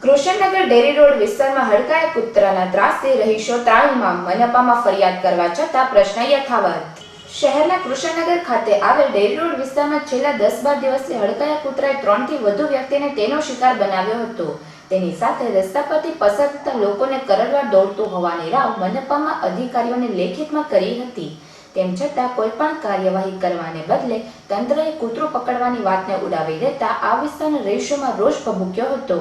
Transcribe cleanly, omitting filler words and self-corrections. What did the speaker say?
Krishnanagar dairy road વિસ્તારમાં હડકાયા કૂતરાના ત્રાસથી રહીશો ત્રાહીમામ, મનપામાં ફરિયાદ કરવા છતાં પ્રશ્ન યથાવત। શહેરના કૃષ્ણનગર ખાતે આવેલ ડેરી રોડ વિસ્તારમાં છેલ્લા 10-12 દિવસથી હડકાયા કૂતરાએ 3 થી વધુ વ્યક્તિને તેનો શિકાર બનાવ્યો હતો। તેની સાથે રસ્તા પરથી પસાર થતા લોકોને કરડવા દોડતું હોવાની રાવ મનપામાં અધિકારીઓને લેખિતમાં કરી હતી। તેમ છતાં કોઈ પણ કાર્યવાહી કરવાને બદલે તંત્રએ કૂતરો પકડવાની વાતને ઉડાવી દેતા આ વિસ્તારના રહીશોમાં રોષ ભભૂક્યો હતો।